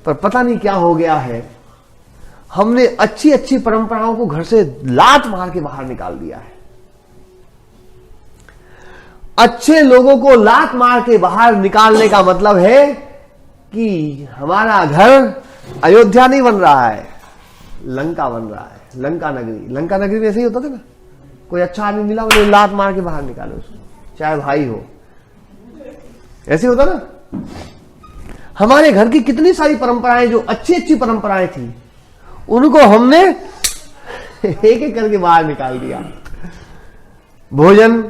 पर पता नहीं क्या हो गया है, हमने अच्छी अच्छी परंपराओं को घर से लात मार के बाहर निकाल दिया है। अच्छे लोगों को लात मार के बाहर निकालने का मतलब है कि हमारा घर अयोध्या नहीं बन रहा है, लंका बन रहा है, लंका नगरी। लंका नगरी में ऐसे ही होता था ना, कोई अच्छा आदमी मिला बोले लात मार के बाहर निकालो उसको, चाहे भाई हो, ऐसे होता ना। हमारे घर की कितनी सारी परंपराएं जो अच्छी अच्छी परंपराएं थी, उनको हमने एक एक करके बाहर निकाल दिया। भोजन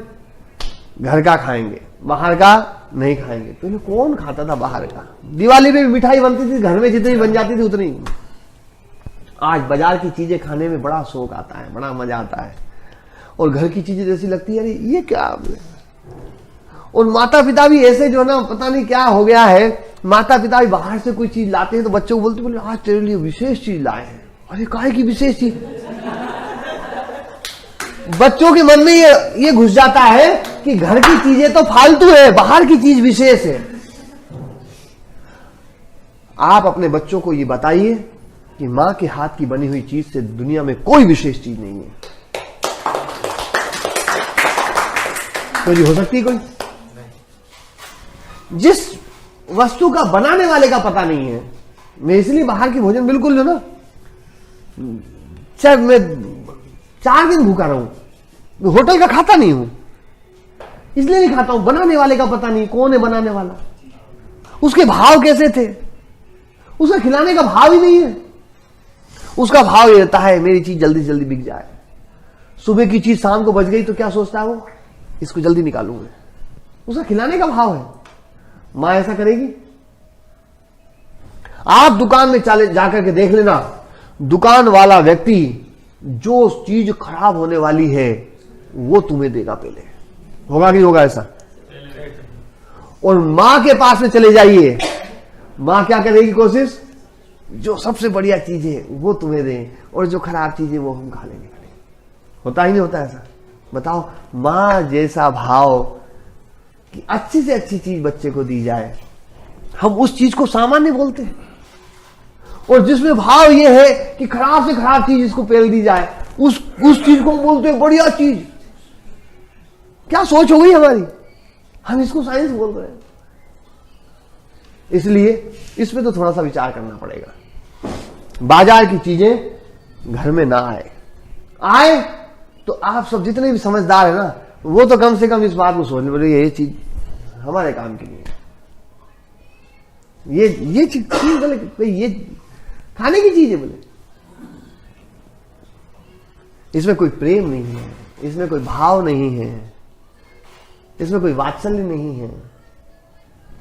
घर का खाएंगे, बाहर का नहीं खाएंगे। पहले कौन खाता था बाहर का? दिवाली में भी मिठाई बनती थी, घर में जितनी बन जाती थी उतनी। आज बाजार की चीजें खाने में बड़ा शौक आता है, बड़ा मजा आता है, और घर की चीजें जैसी लगती है अरे ये क्या। और माता पिता भी ऐसे जो ना, पता नहीं क्या हो गया है, माता पिता भी बाहर से कोई चीज लाते हैं तो बच्चों को बोलते बोले आज तेरे लिए विशेष चीज लाए हैं। अरे काहे की विशेष चीज? बच्चों के मन में ये घुस जाता है कि घर की चीजें तो फालतू है, बाहर की चीज विशेष है। आप अपने बच्चों को ये बताइए कि मां के हाथ की बनी हुई चीज से दुनिया में कोई विशेष चीज नहीं है। चोरी हो सकती है कोई? जिस वस्तु का बनाने वाले का पता नहीं है, मैं इसलिए बाहर की भोजन बिल्कुल जो ना, चाहे मैं 4 दिन भूखा रहूं, मैं होटल का खाता नहीं हूं, इसलिए नहीं खाता हूं, बनाने वाले का पता नहीं कौन है बनाने वाला, उसके भाव कैसे थे, उसका खिलाने का भाव ही नहीं है। उसका भाव ये रहता है मेरी चीज जल्दी से जल्दी बिक जाए। सुबह की चीज शाम को बच गई तो क्या सोचता है वो, इसको जल्दी निकालूंगा। उसका खिलाने का भाव है। मां ऐसा करेगी? आप दुकान में चले जाकर के देख लेना, दुकान वाला व्यक्ति जो चीज खराब होने वाली है वो तुम्हें देगा पहले। होगा कि होगा ऐसा? और मां के पास में चले जाइए, मां क्या करेगी कोशिश, जो सबसे बढ़िया चीज है वो तुम्हें दें, और जो खराब चीज है वो हम खा लेंगे। होता ही नहीं होता ऐसा? बताओ, मां जैसा भाव कि अच्छी से अच्छी चीज बच्चे को दी जाए, हम उस चीज को सामान्य बोलते हैं। और जिसमें भाव ये है कि खराब से खराब चीज इसको पेल दी जाए, उस चीज को बोलते हैं बढ़िया चीज। क्या सोच हो गई हमारी? हम इसको साइंस बोल रहे हैं। इसलिए इसमें तो थोड़ा सा विचार करना पड़ेगा। बाजार की चीजें घर में ना आए तो आप सब जितने भी समझदार है ना, वो तो कम से कम इस बात को सोचने बोले ये चीज हमारे काम की नहीं है, ये चीज बोले ये खाने की चीज है, बोले इसमें कोई प्रेम नहीं है, इसमें कोई भाव नहीं है, इसमें कोई वात्सल्य नहीं है,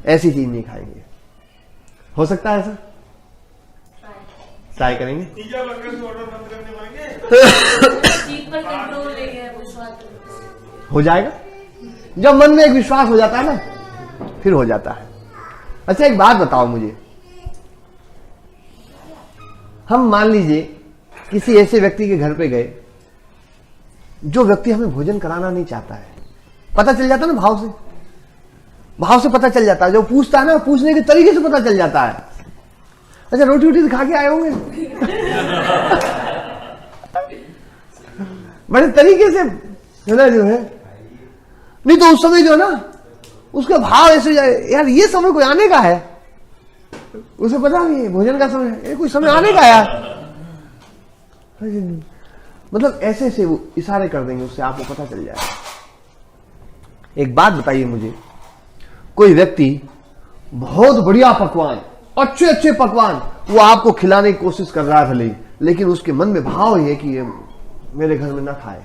ऐसी चीज नहीं खाएंगे। हो सकता है ऐसा? ट्राई करेंगे। हो जाएगा जब मन में एक विश्वास हो जाता है ना, फिर हो जाता है। अच्छा एक बात बताओ मुझे, हम मान लीजिए किसी ऐसे व्यक्ति के घर पे गए, जो व्यक्ति हमें भोजन कराना नहीं चाहता है, पता चल जाता है ना, भाव से पता चल जाता है। जो पूछता है ना, पूछने के तरीके से पता चल जाता है। अच्छा रोटी वोटी खा के आए होंगे बड़े तरीके से है ना, जो है नहीं तो उस समय जो है ना, उसका भाव ऐसे यार ये समय कोई आने का है, उसे पता नहीं है भोजन का समय है, कोई समय आने का यार, मतलब ऐसे से वो इशारे कर देंगे, उससे आपको पता चल जाएगा। एक बात बताइए मुझे, कोई व्यक्ति बहुत बढ़िया पकवान, अच्छे अच्छे पकवान वो आपको खिलाने की कोशिश कर रहा है भले, लेकिन उसके मन में भाव है कि ये मेरे घर में ना खाए,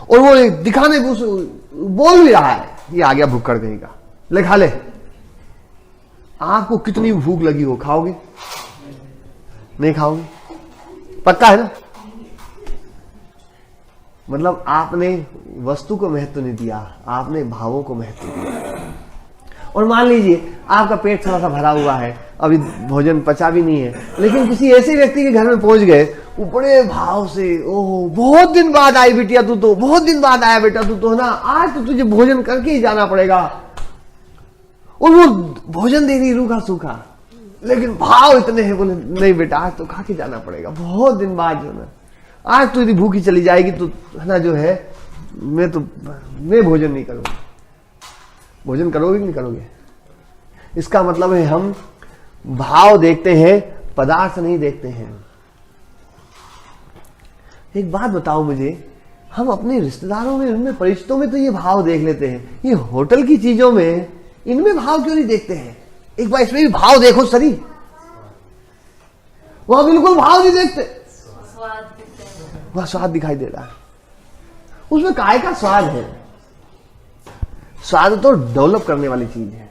और वो दिखाने को बोल भी रहा है ये आ गया भूख देगा, ले खा ले। आपको कितनी भूख लगी हो, खाओगे? नहीं खाओगे? पक्का है ना? मतलब आपने वस्तु को महत्व नहीं दिया, आपने भावों को महत्व दिया। और मान लीजिए आपका पेट थोड़ा सा भरा हुआ है, अभी भोजन पचा भी नहीं है, लेकिन किसी ऐसे व्यक्ति के घर में पहुंच गए, वो बड़े भाव से, ओह बहुत दिन बाद आई बिटिया तू तो, बहुत दिन बाद आया बेटा तू तो, है ना, आज तो तुझे भोजन करके ही जाना पड़ेगा। और वो भोजन दे रही रूखा सूखा, लेकिन भाव इतने हैं। बोले नहीं बेटा आज तो खा के जाना पड़ेगा, बहुत दिन बाद जो ना, आज तो यदि भूखी चली जाएगी तो है ना जो है मैं भोजन नहीं करूंगा। भोजन करोगे कि नहीं करोगे? इसका मतलब है हम भाव देखते हैं, पदार्थ नहीं देखते हैं। एक बात बताओ मुझे, हम अपने रिश्तेदारों में, उनमें परिचितों में तो ये भाव देख लेते हैं, ये होटल की चीजों में इनमें भाव क्यों नहीं देखते हैं? एक बार इसमें भी भाव देखो सरी, वहां बिल्कुल भाव नहीं देखते, वहां स्वाद दिखाई दे रहा है। उसमें काय का स्वाद है? स्वाद तो डेवलप करने वाली चीज है।